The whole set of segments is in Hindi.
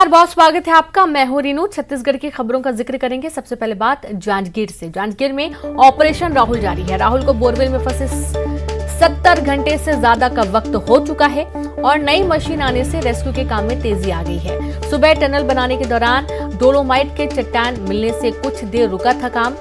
बहुत स्वागत है आपका। मैं हूं रीनू। छत्तीसगढ़ की खबरों का जिक्र करेंगे। सबसे पहले बात जांजगीर से। जांजगीर में ऑपरेशन राहुल जारी है। राहुल को बोरवेल में फंसे 70 घंटे से ज्यादा का वक्त हो चुका है और नई मशीन आने से रेस्क्यू के काम में तेजी आ गई है। सुबह टनल बनाने के दौरान डोलोमाइट के चट्टान मिलने से कुछ देर रुका था काम।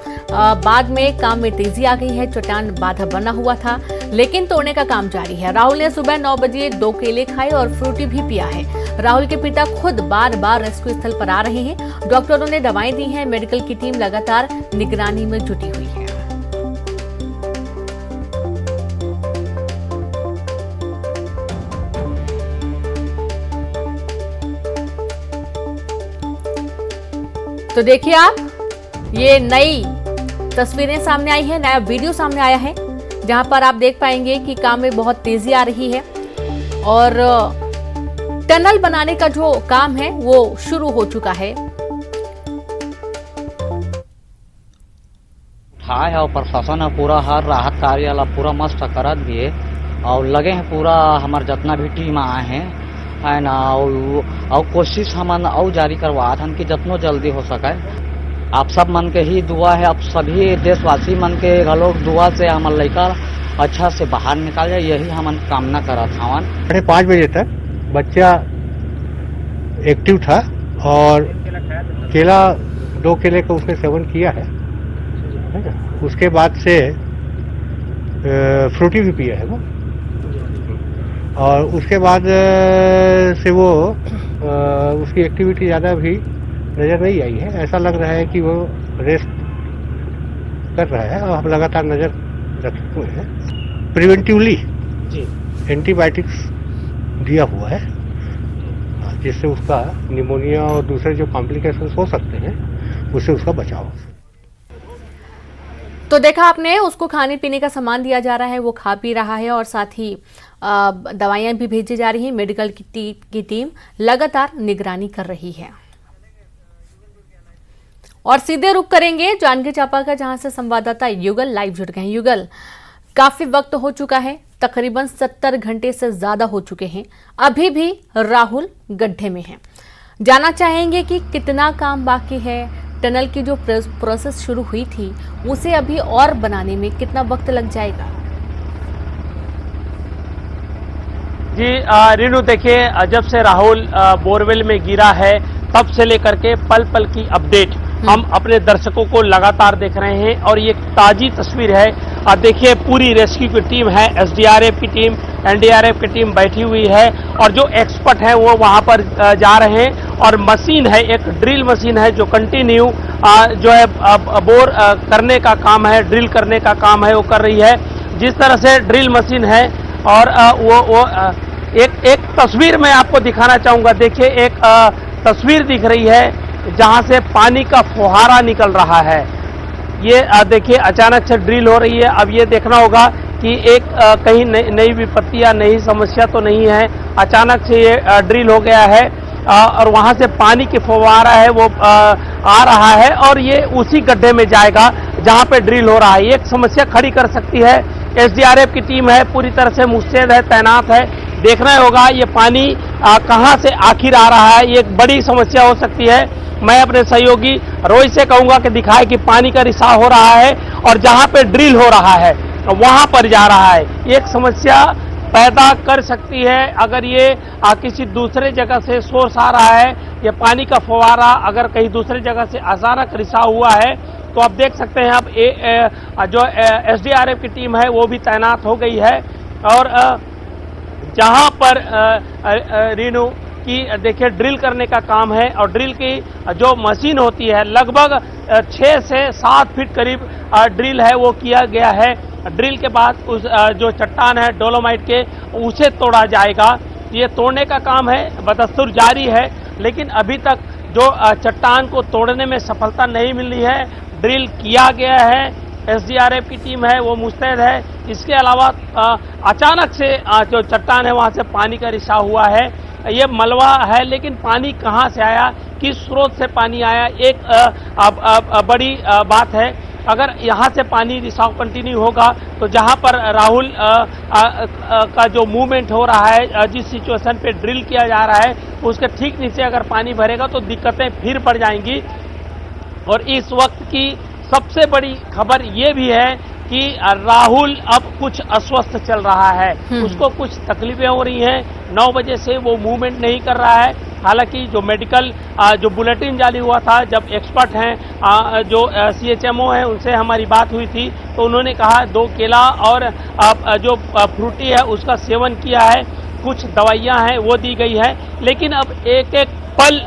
बाद में काम में तेजी आ गई है। चट्टान बाधा बना हुआ था लेकिन तोड़ने का काम जारी है। राहुल ने सुबह 9 बजे 2 केले खाए और फ्रूटी भी पिया है। राहुल के पिता खुद बार बार रेस्क्यू स्थल पर आ रहे हैं। डॉक्टरों ने दवाएं दी हैं। मेडिकल की टीम लगातार निगरानी में जुटी हुई है। तो देखिए आप, ये नई तस्वीरें सामने आई है, नया वीडियो सामने आया है जहां पर आप देख पाएंगे कि काम में बहुत तेजी आ रही है और टनल बनाने का जो काम है वो शुरू हो चुका है। हाँ है और प्रशासन है पूरा, हर राहत कार्य वाला पूरा मस्त करत भी है और लगे हैं पूरा हमारे जितना भी टीम आए हैं है ना। और कोशिश हमन और जारी करवा हन कि जितनो जल्दी हो सके। आप सब मन के ही दुआ है, आप सभी देशवासी मन के लोग दुआ से हमन लड़का अच्छा से बाहर निकाल जाए, यही हमन कामना करत हवन। 5:30 बजे तक बच्चा एक्टिव था और केला 2 केले का उसने सेवन किया है ना। उसके बाद से फ्रूटी भी पिया है वो और उसके बाद से वो उसकी एक्टिविटी ज़्यादा भी नज़र नहीं आई है। ऐसा लग रहा है कि वो रेस्ट कर रहा है और हम लगातार नज़र रखे हुए हैं। प्रिवेंटिवली एंटीबायोटिक्स दिया हुआ है जिससे उसका निमोनिया और दूसरे जो कॉम्प्लिकेशंस हो सकते हैं उससे उसका बचाव। तो देखा आपने, उसको खाने पीने का सामान दिया जा रहा है, वो खा पी रहा है और साथ ही दवाइयां भी भेजी जा रही हैं। मेडिकल की टीम लगातार निगरानी कर रही है। और सीधे रुख करेंगे जांजगीर चांपा का, जहां से संवाददाता युगल लाइव जुड़ गए हैं। युगल, काफी वक्त हो चुका है, तकरीबन 70 घंटे से ज्यादा हो चुके हैं, अभी भी राहुल गड्ढे में हैं। जानना चाहेंगे कि कितना काम बाकी है, टनल की जो प्रोसेस शुरू हुई थी उसे अभी और बनाने में कितना वक्त लग जाएगा? जी रीनू, देखिए जब से राहुल बोरवेल में गिरा है तब से लेकर के पल पल की अपडेट हम अपने दर्शकों को लगातार देख रहे हैं और ये ताजी तस्वीर है। देखिए पूरी रेस्क्यू की टीम है, एसडीआरएफ की टीम, एनडीआरएफ की टीम बैठी हुई है और जो एक्सपर्ट हैं वो वहां पर जा रहे हैं और मशीन है, एक ड्रिल मशीन है जो कंटिन्यू जो है बोर करने का काम है, ड्रिल करने का काम है वो कर रही है। जिस तरह से ड्रिल मशीन है और वो एक तस्वीर मैं आपको दिखाना चाहूंगा। देखिए एक तस्वीर दिख रही है जहां से पानी का फुहारा निकल रहा है। ये देखिए अचानक से ड्रिल हो रही है। अब ये देखना होगा कि एक कहीं नई विपत्ति या नई समस्या तो नहीं है। अचानक से ये ड्रिल हो गया है और वहां से पानी की फुहारा है वो आ रहा है और ये उसी गड्ढे में जाएगा जहां पे ड्रिल हो रहा है। ये एक समस्या खड़ी कर सकती है। एसडीआरएफ की टीम है, पूरी तरह से मुस्तैद है, तैनात है। देखना होगा ये पानी कहां से आखिर आ रहा है, ये एक बड़ी समस्या हो सकती है। मैं अपने सहयोगी रोहित से कहूंगा कि दिखाए कि पानी का रिसाव हो रहा है और जहां पे ड्रिल हो रहा है वहां पर जा रहा है। एक समस्या पैदा कर सकती है अगर ये किसी दूसरे जगह से सोर्स आ रहा है। ये पानी का फव्वारा अगर कहीं दूसरी जगह से अचानक रिसाव हुआ है तो आप देख सकते हैं। अब जो एसडीआरएफ की टीम है वो भी तैनात हो गई है और जहां पर रीनू की देखिए ड्रिल करने का काम है और ड्रिल की जो मशीन होती है लगभग 6 से 7 फीट करीब ड्रिल है वो किया गया है। ड्रिल के बाद उस जो चट्टान है डोलोमाइट के उसे तोड़ा जाएगा। ये तोड़ने का काम है बदस्तूर जारी है लेकिन अभी तक जो चट्टान को तोड़ने में सफलता नहीं मिली है। ड्रिल किया गया है, एसडीआरएफ की टीम है वो मुस्तैद है। इसके अलावा अचानक से जो चट्टान है वहां से पानी का रिसाव हुआ है। ये मलबा है लेकिन पानी कहां से आया, किस स्रोत से पानी आया, एक बड़ी बात है। अगर यहाँ से पानी रिसाव कंटिन्यू होगा तो जहाँ पर राहुल का जो मूवमेंट हो रहा है, जिस सिचुएशन पे ड्रिल किया जा रहा है, उसके ठीक नीचे अगर पानी भरेगा तो दिक्कतें फिर बढ़ जाएंगी। और इस वक्त की सबसे बड़ी खबर ये भी है कि राहुल अब कुछ अस्वस्थ चल रहा है, उसको कुछ तकलीफें हो रही हैं। 9 बजे से वो मूवमेंट नहीं कर रहा है। हालांकि जो मेडिकल जो बुलेटिन जारी हुआ था, जब एक्सपर्ट हैं जो CHMO हैं उनसे हमारी बात हुई थी, तो उन्होंने कहा 2 केला और जो फ्रूटी है उसका सेवन किया है, कुछ दवाइयां हैं वो दी गई है। लेकिन अब एक एक पल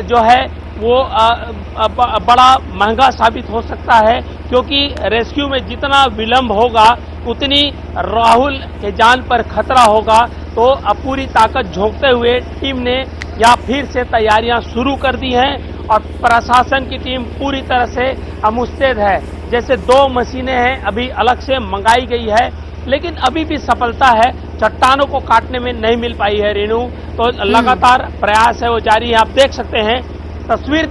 जो है वो बड़ा महंगा साबित हो सकता है, क्योंकि रेस्क्यू में जितना विलंब होगा उतनी राहुल के जान पर खतरा होगा। तो अब पूरी ताकत झोंकते हुए टीम ने या फिर से तैयारियां शुरू कर दी हैं और प्रशासन की टीम पूरी तरह से मुस्तैद है। जैसे 2 मशीनें हैं अभी अलग से मंगाई गई है, लेकिन अभी भी सफलता है चट्टानों को काटने में नहीं मिल पाई है रेणु। तो लगातार प्रयास है वो जारी है। आप देख सकते हैं तस्वीर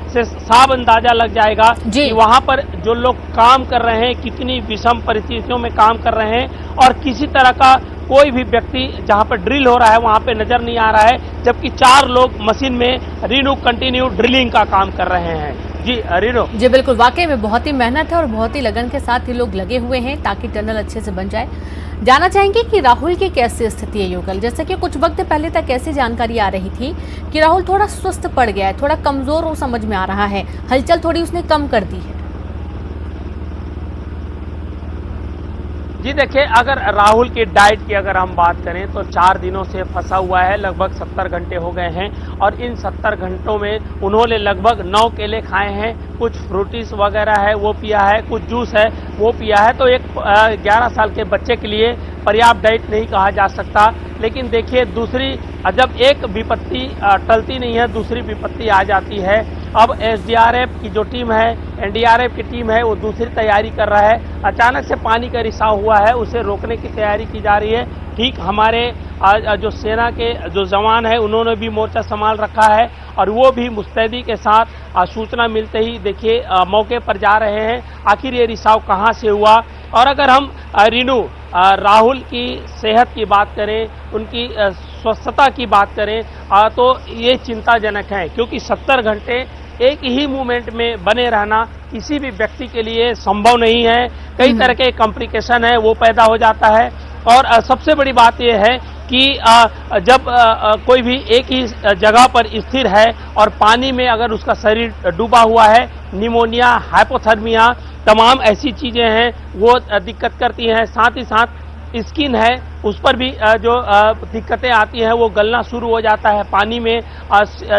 से साफ अंदाजा लग जाएगा कि वहां पर जो लोग काम कर रहे हैं कितनी विषम परिस्थितियों में काम कर रहे हैं, और किसी तरह का कोई भी व्यक्ति जहां पर ड्रिल हो रहा है वहां पे नजर नहीं आ रहा है, जबकि 4 लोग मशीन में रीनू कंटिन्यू ड्रिलिंग का काम कर रहे हैं। जी रीनू। जी बिल्कुल, वाकई में बहुत ही मेहनत है और बहुत ही लगन के साथ ये लोग लगे हुए हैं ताकि टनल अच्छे से बन जाए। जानना चाहेंगे कि राहुल की कैसी स्थिति है युगल? जैसे कि कुछ वक्त पहले तक ऐसी जानकारी आ रही थी कि राहुल थोड़ा सुस्त पड़ गया है, थोड़ा कमजोर वो समझ में आ रहा है, हलचल थोड़ी उसने कम कर दी है। जी देखिए, अगर राहुल की डाइट की अगर हम बात करें तो 4 दिनों से फंसा हुआ है, लगभग 70 घंटे हो गए हैं, और इन 70 घंटों में उन्होंने लगभग 9 केले खाए हैं, कुछ फ्रूटीज वगैरह है वो पिया है, कुछ जूस है वो पिया है। तो एक 11 साल के बच्चे के लिए पर्याप्त डाइट नहीं कहा जा सकता। लेकिन देखिए, दूसरी जब एक विपत्ति टलती नहीं है, दूसरी विपत्ति आ जाती है। अब SDRF की जो टीम है, NDRF की टीम है, वो दूसरी तैयारी कर रहा है। अचानक से पानी का रिसाव हुआ है, उसे रोकने की तैयारी की जा रही है। ठीक हमारे जो सेना के जो जवान है उन्होंने भी मोर्चा संभाल रखा है, और वो भी मुस्तैदी के साथ सूचना मिलते ही देखिए मौके पर जा रहे हैं, आखिर ये रिसाव कहाँ से हुआ। और अगर हम रीनू राहुल की सेहत की बात करें, उनकी स्वस्थता की बात करें, तो ये चिंताजनक है, क्योंकि 70 घंटे एक ही मूवमेंट में बने रहना किसी भी व्यक्ति के लिए संभव नहीं है। कई तरह के कॉम्प्लिकेशन है वो पैदा हो जाता है। और सबसे बड़ी बात यह है कि जब कोई भी एक ही जगह पर स्थिर है और पानी में अगर उसका शरीर डूबा हुआ है, निमोनिया, हाइपोथर्मिया, तमाम ऐसी चीजें हैं वो दिक्कत करती हैं। साथ ही साथ स्किन है उस पर भी जो दिक्कतें आती हैं, वो गलना शुरू हो जाता है, पानी में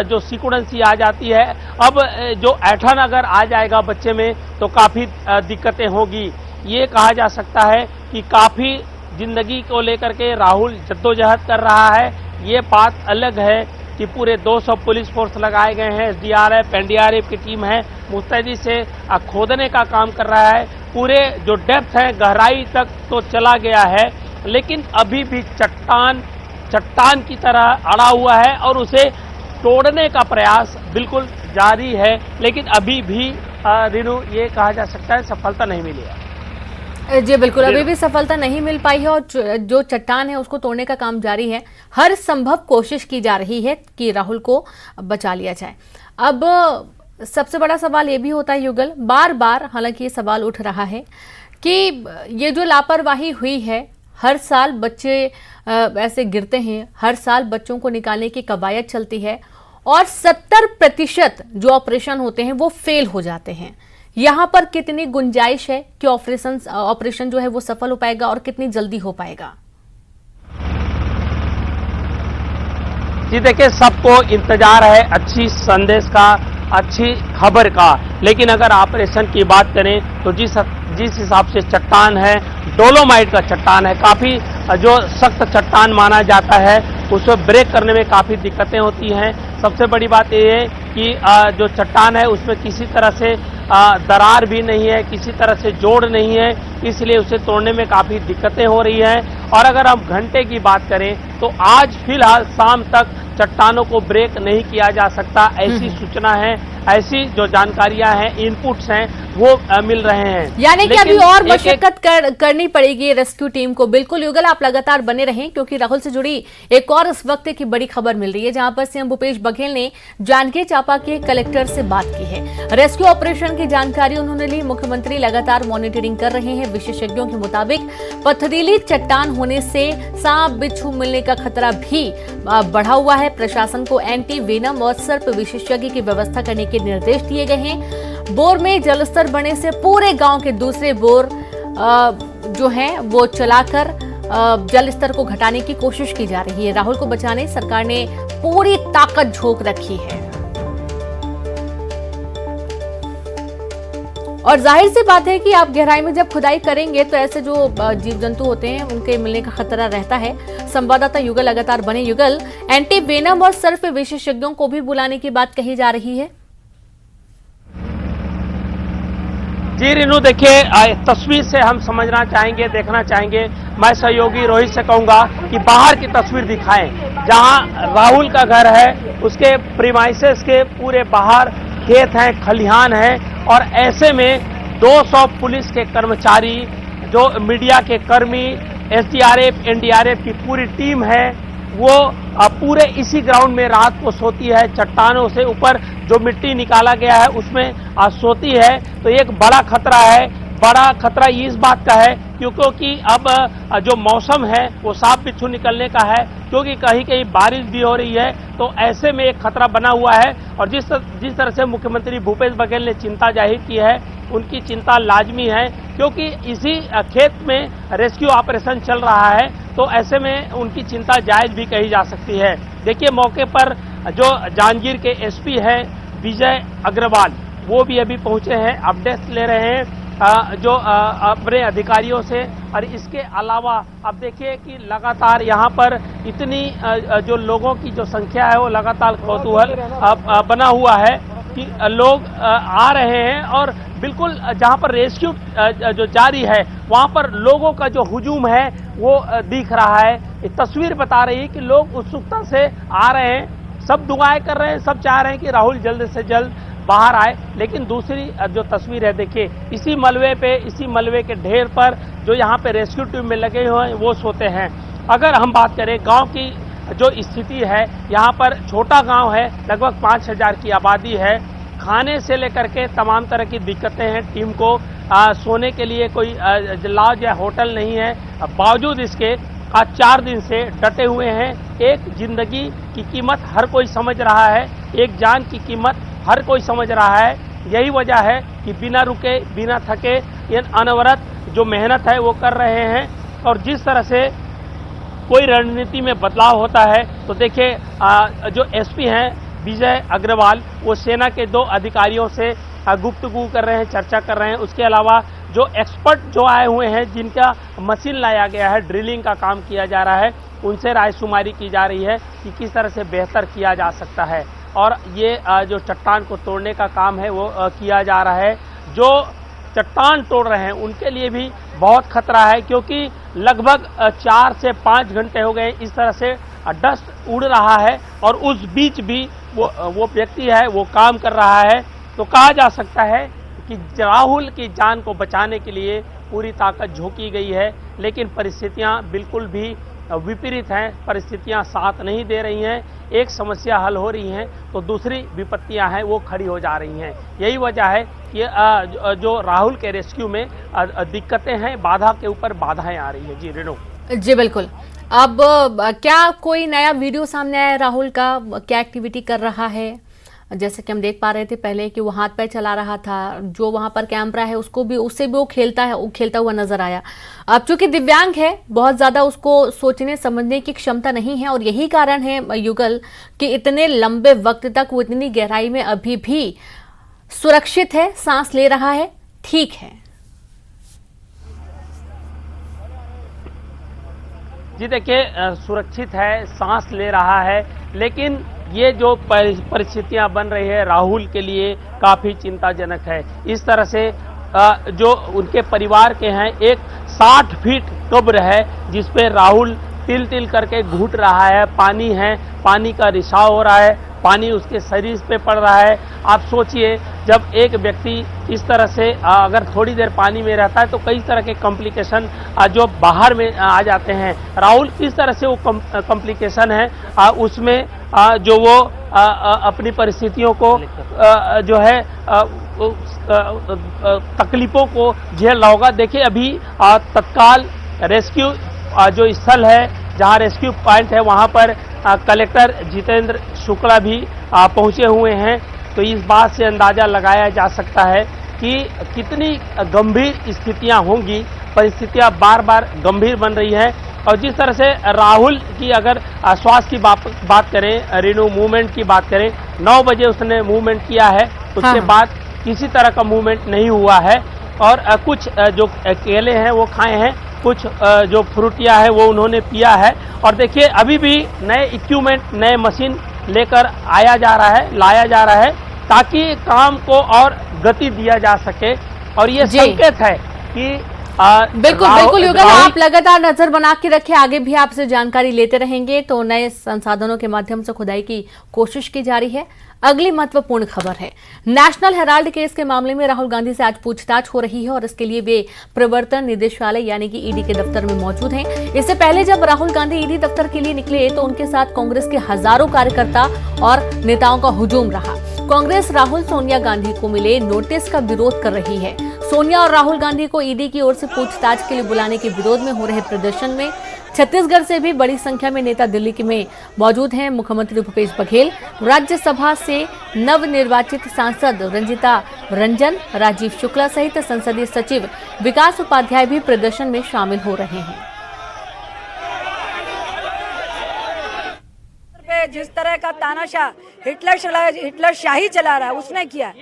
जो सिकुड़न सी आ जाती है। अब जो ऐठन अगर आ जाएगा बच्चे में तो काफ़ी दिक्कतें होगी। ये कहा जा सकता है कि काफ़ी जिंदगी को लेकर के राहुल जद्दोजहद कर रहा है। ये बात अलग है कि पूरे 200 पुलिस फोर्स लगाए गए हैं, SDRF, NDRF की टीम है, मुस्तैदी से खोदने का काम कर रहा है। पूरे जो डेप्थ है, गहराई तक तो चला गया है, लेकिन अभी भी चट्टान की तरह अड़ा हुआ है और उसे तोड़ने का प्रयास बिल्कुल जारी है। लेकिन अभी भी रीनू ये कहा जा सकता है सफलता नहीं मिली है। जी बिल्कुल, अभी भी सफलता नहीं मिल पाई है और जो चट्टान है उसको तोड़ने का काम जारी है। हर संभव कोशिश की जा रही है कि राहुल को बचा लिया जाए। अब सबसे बड़ा सवाल ये भी होता है युगल, बार बार हालांकि ये सवाल उठ रहा है कि ये जो लापरवाही हुई है, हर साल बच्चे ऐसे गिरते हैं, हर साल बच्चों को निकालने की कवायद चलती है और 70% जो ऑपरेशन होते हैं वो फेल हो जाते हैं। यहाँ पर कितनी गुंजाइश है कि ऑपरेशन जो है वो सफल हो पाएगा और कितनी जल्दी हो पाएगा? जी देखिए, सबको इंतजार है अच्छी संदेश का, अच्छी खबर का। लेकिन अगर ऑपरेशन की बात करें तो जिस हिसाब से चट्टान है, डोलोमाइट का चट्टान है, काफ़ी जो सख्त चट्टान माना जाता है, उसको ब्रेक करने में काफ़ी दिक्कतें होती हैं। सबसे बड़ी बात यह है कि जो चट्टान है उसमें किसी तरह से दरार भी नहीं है, किसी तरह से जोड़ नहीं है, इसलिए उसे तोड़ने में काफ़ी दिक्कतें हो रही हैं। और अगर हम घंटे की बात करें तो आज फिलहाल शाम तक चट्टानों को ब्रेक नहीं किया जा सकता, ऐसी सूचना है, ऐसी जो जानकारियां हैं, इनपुट्स हैं, वो मिल रहे हैं। यानी कि अभी और मशक्कत करनी पड़ेगी रेस्क्यू टीम को। बिल्कुल युगल, आप लगातार बने रहें क्योंकि राहुल से जुड़ी एक और इस वक्त की बड़ी खबर मिल रही है, जहां पर सीएम भूपेश बघेल ने जांजगीर चांपा के कलेक्टर से बात की है। रेस्क्यू ऑपरेशन की जानकारी उन्होंने ली। मुख्यमंत्री लगातार मॉनिटरिंग कर रहे हैं। विशेषज्ञों के मुताबिक पथरीली चट्टान होने से सांप बिच्छू मिलने का खतरा भी बढ़ा हुआ है। प्रशासन को एंटी वेनम और सर्प विशेषज्ञ की व्यवस्था करने के निर्देश दिए गए हैं। बोर में जलस्तर बढ़ने से पूरे गांव के दूसरे बोर जो हैं वो चलाकर जल स्तर को घटाने की कोशिश की जा रही है। राहुल को बचाने सरकार ने पूरी ताकत झोंक रखी है और जाहिर सी बात है कि आप गहराई में जब खुदाई करेंगे तो ऐसे जो जीव जंतु होते हैं उनके मिलने का खतरा रहता है। संवाददाता युगल लगातार बने। युगल, एंटी वेनम और सर्प विशेषज्ञों को भी बुलाने की बात कही जा रही है। जी रेनू, देखिए तस्वीर से हम समझना चाहेंगे, देखना चाहेंगे। मैं सहयोगी रोहित से कहूंगा कि बाहर की तस्वीर दिखाएं, जहां राहुल का घर है, उसके प्रीमाइसेस के पूरे बाहर खेत हैं, खलिहान है और ऐसे में 200 पुलिस के कर्मचारी, जो मीडिया के कर्मी, एसडीआरएफ, एनडीआरएफ की पूरी टीम है, वो पूरे इसी ग्राउंड में रात को सोती है। चट्टानों से ऊपर जो मिट्टी निकाला गया है उसमें सोती है। तो एक बड़ा खतरा है। बड़ा खतरा इस बात का है क्योंकि अब जो मौसम है वो सांप बिच्छू निकलने का है, क्योंकि कहीं कहीं बारिश भी हो रही है। तो ऐसे में एक खतरा बना हुआ है और जिस तरह से मुख्यमंत्री भूपेश बघेल ने चिंता जाहिर की है, उनकी चिंता लाजमी है, क्योंकि इसी खेत में रेस्क्यू ऑपरेशन चल रहा है। तो ऐसे में उनकी चिंता जायज भी कही जा सकती है। देखिए, मौके पर जो जांजगीर के एसपी हैं विजय अग्रवाल, वो भी अभी पहुंचे हैं, अपडेट्स ले रहे हैं जो अपने अधिकारियों से। और इसके अलावा अब देखिए कि लगातार यहाँ पर इतनी जो लोगों की जो संख्या है वो लगातार कौतूहल बना हुआ है कि लोग आ रहे हैं और बिल्कुल जहाँ पर रेस्क्यू जो जारी है वहाँ पर लोगों का जो हुजूम है वो दिख रहा है। ये तस्वीर बता रही है कि लोग उत्सुकता से आ रहे हैं, सब दुआएं कर रहे हैं, सब चाह रहे हैं कि राहुल जल्द से जल्द बाहर आए। लेकिन दूसरी जो तस्वीर है, देखिए इसी मलबे के ढेर पर जो यहाँ पे रेस्क्यू टीम में लगे हुए हैं वो सोते हैं। अगर हम बात करें गांव की जो स्थिति है, यहाँ पर छोटा गांव है, लगभग 5000 की आबादी है। खाने से लेकर के तमाम तरह की दिक्कतें हैं। टीम को सोने के लिए कोई लॉज या होटल नहीं है। बावजूद इसके आज 4 दिन से डटे हुए हैं। एक जिंदगी की कीमत हर कोई समझ रहा है, एक जान की कीमत हर कोई समझ रहा है। यही वजह है कि बिना रुके, बिना थके, ये अनवरत जो मेहनत है वो कर रहे हैं। और जिस तरह से कोई रणनीति में बदलाव होता है तो देखिए जो एसपी हैं विजय अग्रवाल, वो सेना के 2 अधिकारियों से गुफ्तगू कर रहे हैं, चर्चा कर रहे हैं। उसके अलावा जो एक्सपर्ट जो आए हुए हैं, जिनका मशीन लाया गया है, ड्रिलिंग का काम किया जा रहा है, उनसे रायशुमारी की जा रही है कि किस तरह से बेहतर किया जा सकता है। और ये जो चट्टान को तोड़ने का काम है वो किया जा रहा है। जो चट्टान तोड़ रहे हैं उनके लिए भी बहुत खतरा है, क्योंकि लगभग 4 से 5 घंटे हो गए इस तरह से डस्ट उड़ रहा है और उस बीच भी वो व्यक्ति है वो काम कर रहा है। तो कहा जा सकता है कि राहुल की जान को बचाने के लिए पूरी ताकत झोंकी गई है, लेकिन परिस्थितियां बिल्कुल भी विपरीत हैं, परिस्थितियां साथ नहीं दे रही हैं। एक समस्या हल हो रही हैं तो दूसरी विपत्तियां हैं वो खड़ी हो जा रही हैं। यही वजह है कि जो राहुल के रेस्क्यू में दिक्कतें हैं, बाधा के ऊपर बाधाएं आ रही हैं। जी रेणु। जी बिल्कुल। अब क्या कोई नया वीडियो सामने आया राहुल का, क्या एक्टिविटी कर रहा है? जैसे कि हम देख पा रहे थे पहले कि वो हाथ पैर चला रहा था, जो वहां पर कैमरा है उससे भी वो खेलता हुआ नजर आया। अब चूंकि दिव्यांग है, बहुत ज्यादा उसको सोचने समझने की क्षमता नहीं है और यही कारण है युगल कि इतने लंबे वक्त तक वो इतनी गहराई में अभी भी सुरक्षित है, सांस ले रहा है, ठीक है। जी देखिए, सुरक्षित है, सांस ले रहा है, लेकिन ये जो परिस्थितियां बन रही है राहुल के लिए काफी चिंताजनक है। इस तरह से जो उनके परिवार के हैं, एक 60 फीट कब्र है जिस पे राहुल तिल तिल करके घुट रहा है, पानी है, पानी का रिसाव हो रहा है, पानी उसके शरीर पे पड़ रहा है। आप सोचिए जब एक व्यक्ति इस तरह से अगर थोड़ी देर पानी में रहता है तो कई तरह के कॉम्प्लिकेशन जो बाहर में आ जाते हैं। राहुल किस तरह से वो कॉम्प्लिकेशन है उसमें जो वो अपनी परिस्थितियों को जो है तकलीफों को झेल रहा होगा। देखिए अभी तत्काल रेस्क्यू जो स्थल है, जहां रेस्क्यू पॉइंट है, वहां पर कलेक्टर जितेंद्र शुक्ला भी पहुंचे हुए हैं। तो इस बात से अंदाजा लगाया जा सकता है कि कितनी गंभीर स्थितियां होंगी। परिस्थितियां बार बार गंभीर बन रही है। और जिस तरह से राहुल की अगर स्वास्थ्य की बात करें, रेणु मूवमेंट की बात करें, 9 बजे उसने मूवमेंट किया है, उसके बाद किसी तरह का मूवमेंट नहीं हुआ है। और कुछ जो केले हैं वो खाए हैं, कुछ जो फ्रूटिया है वो उन्होंने पिया है। और देखिए अभी भी नए इक्विपमेंट, नए मशीन लेकर लाया जा रहा है ताकि काम को और गति दिया जा सके। और ये संकेत है कि बिल्कुल युगल, आप लगातार नजर बना के रखें, आगे भी आपसे जानकारी लेते रहेंगे। तो नए संसाधनों के माध्यम से खुदाई की कोशिश की जा रही है। अगली महत्वपूर्ण खबर है, नेशनल हेराल्ड केस के मामले में राहुल गांधी से आज पूछताछ हो रही है और इसके लिए वे प्रवर्तन निदेशालय यानी कि ईडी के दफ्तर में मौजूद हैं। इससे पहले जब राहुल गांधी ईडी दफ्तर के लिए निकले तो उनके साथ कांग्रेस के हजारों कार्यकर्ता और नेताओं का हुजूम रहा। कांग्रेस राहुल सोनिया गांधी को मिले नोटिस का विरोध कर रही है। सोनिया और राहुल गांधी को ईडी की ओर से पूछताछ के लिए बुलाने के विरोध में हो रहे प्रदर्शन में छत्तीसगढ़ से भी बड़ी संख्या में नेता दिल्ली में मौजूद हैं। मुख्यमंत्री भूपेश बघेल, राज्यसभा से नवनिर्वाचित सांसद रंजीता रंजन, राजीव शुक्ला सहित संसदीय सचिव विकास उपाध्याय भी प्रदर्शन में शामिल हो रहे हैं। जिस तरह का तानाशाह हिटलर शाही चला रहा है उसने किया।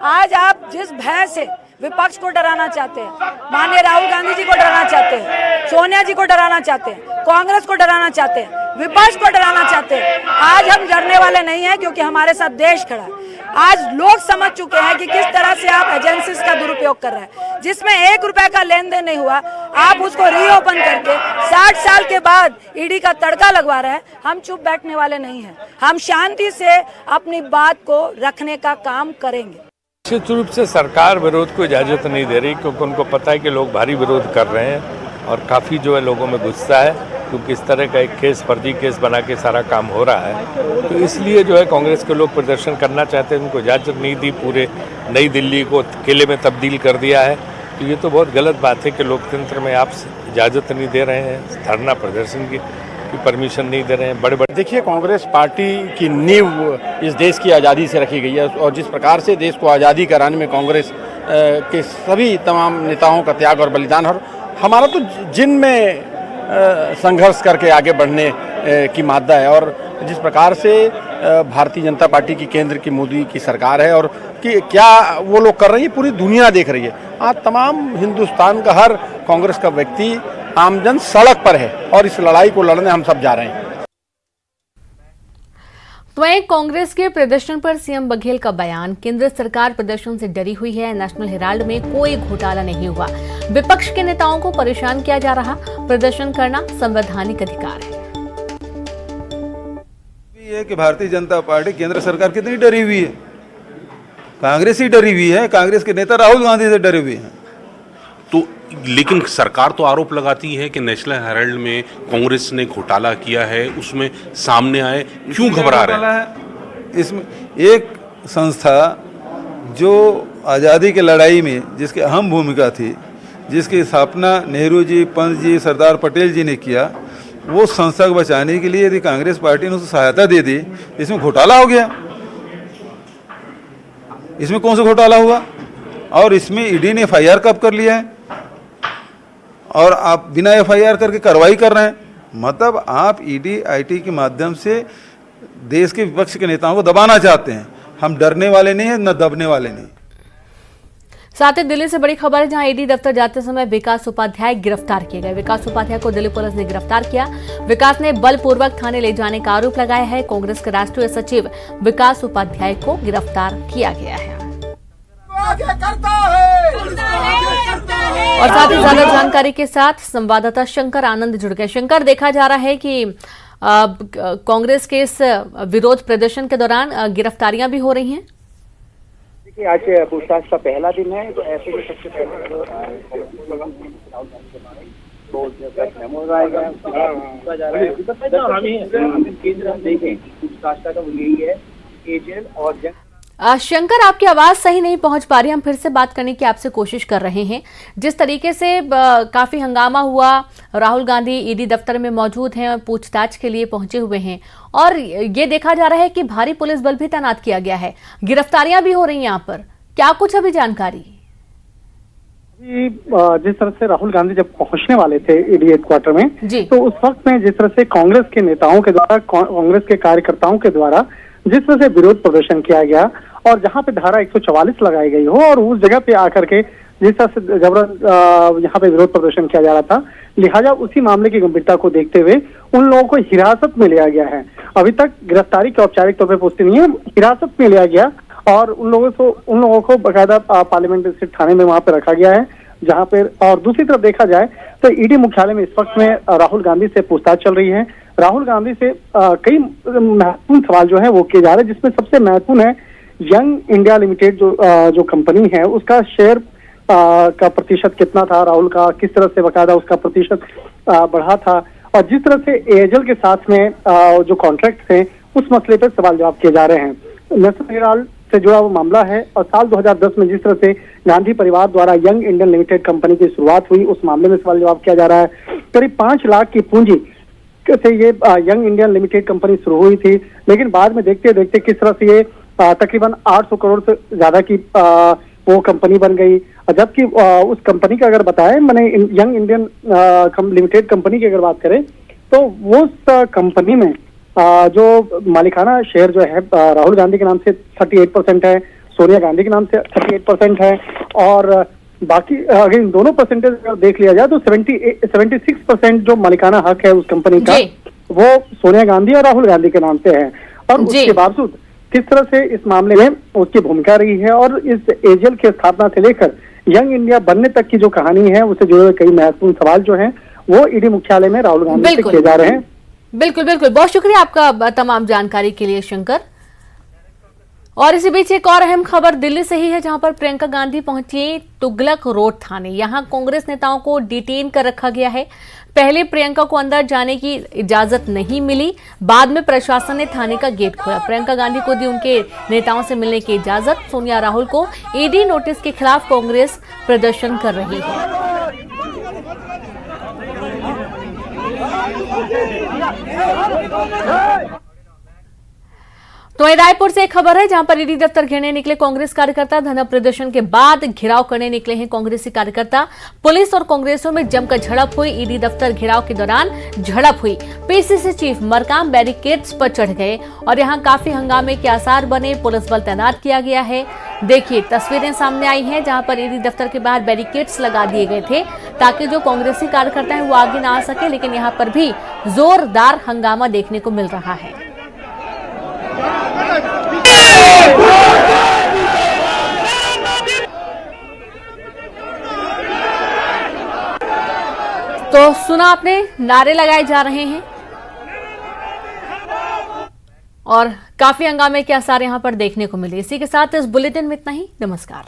आज आप जिस भय से विपक्ष को डराना चाहते हैं, माननीय राहुल गांधी जी को डराना चाहते हैं, सोनिया जी को डराना चाहते हैं, कांग्रेस को डराना चाहते हैं, विपक्ष को डराना चाहते हैं, आज हम डरने वाले नहीं हैं क्योंकि हमारे साथ देश खड़ा है। आज लोग समझ चुके हैं कि किस तरह से आप एजेंसीज का दुरुपयोग कर रहे हैं। जिसमें 1 रुपए का लेन देन नहीं हुआ, आप उसको रीओपन करके 60 साल के बाद ईडी का तड़का लगवा रहे हैं। हम चुप बैठने वाले नहीं हैं, हम शांति से अपनी बात को रखने का काम करेंगे। निश्चित रूप से सरकार विरोध को इजाजत नहीं दे रही क्योंकि उनको पता है कि लोग भारी विरोध कर रहे हैं और काफ़ी जो है लोगों में गुस्सा है क्योंकि इस तरह का एक केस, फर्जी केस बना के सारा काम हो रहा है। तो इसलिए जो है कांग्रेस के लोग प्रदर्शन करना चाहते हैं, उनको इजाज़त नहीं दी, पूरे नई दिल्ली को किले में तब्दील कर दिया है। तो ये तो बहुत गलत बात है कि लोकतंत्र में आप इजाज़त नहीं दे रहे हैं, धरना प्रदर्शन की परमिशन नहीं दे रहे हैं। बड़े देखिए, कांग्रेस पार्टी की नींव इस देश की आज़ादी से रखी गई है और जिस प्रकार से देश को आज़ादी कराने में कांग्रेस के सभी तमाम नेताओं का त्याग और बलिदान, और हमारा तो जिनमें संघर्ष करके आगे बढ़ने की मादा है। और जिस प्रकार से भारतीय जनता पार्टी की केंद्र की मोदी की सरकार है और कि क्या वो लोग कर रही है, पूरी दुनिया देख रही है। आज तमाम हिंदुस्तान का हर कांग्रेस का व्यक्ति, आमजन सड़क पर है और इस लड़ाई को लड़ने हम सब जा रहे हैं। वहीं कांग्रेस के प्रदर्शन पर सीएम बघेल का बयान, केंद्र सरकार प्रदर्शन से डरी हुई है, नेशनल हेराल्ड में कोई घोटाला नहीं हुआ, विपक्ष के नेताओं को परेशान किया जा रहा, प्रदर्शन करना संवैधानिक अधिकार है। ये कि भारतीय जनता पार्टी, केंद्र सरकार कितनी डरी हुई है, कांग्रेस ही डरी हुई है, कांग्रेस के नेता राहुल गांधी से डरे हुए हैं। तो लेकिन सरकार तो आरोप लगाती है कि नेशनल हेराल्ड में कांग्रेस ने घोटाला किया है, उसमें सामने आए, क्यों घबरा रहे हैं? इसमें एक संस्था जो आज़ादी की लड़ाई में जिसकी अहम भूमिका थी, जिसकी स्थापना नेहरू जी, पंत जी, सरदार पटेल जी ने किया, वो संस्था को बचाने के लिए यदि कांग्रेस पार्टी ने उसको सहायता दे दी, इसमें घोटाला हो गया। इसमें कौन सा घोटाला हुआ? और इसमें ईडी ने एफआईआर कब कर लिया है और आप बिना एफआईआर करके कार्रवाई कर रहे हैं। मतलब आप ईडी आईटी के माध्यम से देश के विपक्ष के नेताओं को दबाना चाहते हैं। हम डरने वाले नहीं हैं, न दबने वाले नहीं। साथ ही दिल्ली से बड़ी खबर है, जहां ईडी दफ्तर जाते समय विकास उपाध्याय गिरफ्तार किए गए। विकास उपाध्याय को दिल्ली पुलिस ने गिरफ्तार किया। विकास ने बलपूर्वक थाने ले जाने का आरोप लगाया है। कांग्रेस के राष्ट्रीय सचिव विकास उपाध्याय को गिरफ्तार किया गया है। और साथ ही ज्यादा जानकारी के साथ संवाददाता शंकर आनंद जुड़ गए। शंकर, देखा जा रहा है कि कांग्रेस के इस विरोध प्रदर्शन के दौरान गिरफ्तारियां भी हो रही हैं। देखिए, आज पूछताछ का पहला दिन है, तो ऐसे में सबसे पहले केंद्र हम देखें पूछताछ का, तो यही है एजेंट और शंकर, आपकी आवाज सही नहीं पहुंच पा रही, हम फिर से बात करने की आपसे कोशिश कर रहे हैं। जिस तरीके से काफी हंगामा हुआ, राहुल गांधी ईडी दफ्तर में मौजूद हैं और पूछताछ के लिए पहुंचे हुए हैं, और ये देखा जा रहा है कि भारी पुलिस बल भी तैनात किया गया है, गिरफ्तारियां भी हो रही हैं यहाँ पर, क्या कुछ अभी जानकारी? जिस तरह से राहुल गांधी जब पहुंचने वाले थे ईडी हेडक्वार्टर में, तो उस वक्त में जिस तरह से कांग्रेस के नेताओं के द्वारा, कांग्रेस के कार्यकर्ताओं के द्वारा जिस तरह से विरोध प्रदर्शन किया गया और जहां पे धारा 144 लगाई गई हो, और उस जगह पे आकर के जिस तरह से जबरन यहाँ पे विरोध प्रदर्शन किया जा रहा था, लिहाजा उसी मामले की गंभीरता को देखते हुए उन लोगों को हिरासत में लिया गया है। अभी तक गिरफ्तारी की औपचारिक तौर पर पुष्टि नहीं है, हिरासत में लिया गया और उन लोगों को बाकायदा पार्लियामेंट स्थित थाने में वहां पे रखा गया है, जहां पे। और दूसरी तरफ देखा जाए तो ईडी मुख्यालय में इस वक्त में राहुल गांधी से पूछताछ चल रही है। राहुल गांधी से कई महत्वपूर्ण सवाल जो है वो किए जा रहे हैं, जिसमें सबसे महत्वपूर्ण है यंग इंडिया लिमिटेड जो कंपनी है, उसका शेयर का प्रतिशत कितना था राहुल का, किस तरह से बाकायदा उसका प्रतिशत बढ़ा था, और जिस तरह से एयरटेल के साथ में जो कॉन्ट्रैक्ट थे उस मसले पर सवाल जवाब किए जा रहे हैं। नेशनल हेराल्ड से जुड़ा वो मामला है, और साल 2010 में जिस तरह से गांधी परिवार द्वारा यंग इंडियन लिमिटेड कंपनी की शुरुआत हुई, उस मामले में सवाल जवाब किया जा रहा है। करीब 5 लाख की पूंजी से ये यंग इंडियन लिमिटेड कंपनी शुरू हुई थी, लेकिन बाद में देखते देखते किस तरह से ये तकरीबन 800 करोड़ से ज्यादा की वो कंपनी बन गई। जबकि उस कंपनी का अगर बताएं, मैंने यंग इंडियन लिमिटेड कंपनी की अगर बात करें, तो वो कंपनी में जो मालिकाना शेयर जो है राहुल गांधी के नाम से 38% है, सोनिया गांधी के नाम से 38% है, और बाकी अगर इन दोनों परसेंटेज देख लिया जाए तो 76% जो मालिकाना हक है उस कंपनी का, वो सोनिया गांधी और राहुल गांधी के नाम से है। और उसके बावजूद किस तरह से इस मामले में उसकी भूमिका रही है, और इस एजेल की स्थापना से लेकर यंग इंडिया बनने तक की जो कहानी है, उससे जुड़े हुए कई महत्वपूर्ण सवाल जो हैं वो ईडी मुख्यालय में राहुल गांधी से किए जा रहे हैं। बिल्कुल बिल्कुल, बहुत शुक्रिया आपका तमाम जानकारी के लिए शंकर। और इसी बीच एक और अहम खबर दिल्ली से ही है, जहां पर प्रियंका गांधी पहुंची तुगलक रोड थाने। यहां कांग्रेस नेताओं को डिटेन कर रखा गया है। पहले प्रियंका को अंदर जाने की इजाजत नहीं मिली, बाद में प्रशासन ने थाने का गेट खोला। प्रियंका गांधी को दी उनके नेताओं से मिलने की इजाजत। सोनिया राहुल को ईडी नोटिस के खिलाफ कांग्रेस प्रदर्शन कर रही है। तो रायपुर से एक खबर है, जहां पर ईडी दफ्तर घेरने निकले कांग्रेस कार्यकर्ता। धरना प्रदर्शन के बाद घेराव करने निकले हैं कांग्रेसी कार्यकर्ता। पुलिस और कांग्रेसियों में जमकर झड़प हुई। ईडी दफ्तर घेराव के दौरान झड़प हुई। पीसीसी चीफ मरकाम बैरिकेड्स पर चढ़ गए और यहां काफी हंगामे के आसार बने। पुलिस बल तैनात किया गया है। देखिए, तस्वीरें सामने आई हैं, जहां पर ईडी दफ्तर के बाहर बैरिकेड्स लगा दिए गए थे ताकि जो कांग्रेसी कार्यकर्ता हैं वो आगे ना आ सके, लेकिन यहां पर भी जोरदार हंगामा देखने को मिल रहा है। तो सुना आपने, नारे लगाए जा रहे हैं और काफी हंगामे के आसार यहां पर देखने को मिले। इसी के साथ इस बुलेटिन में इतना ही। नमस्कार।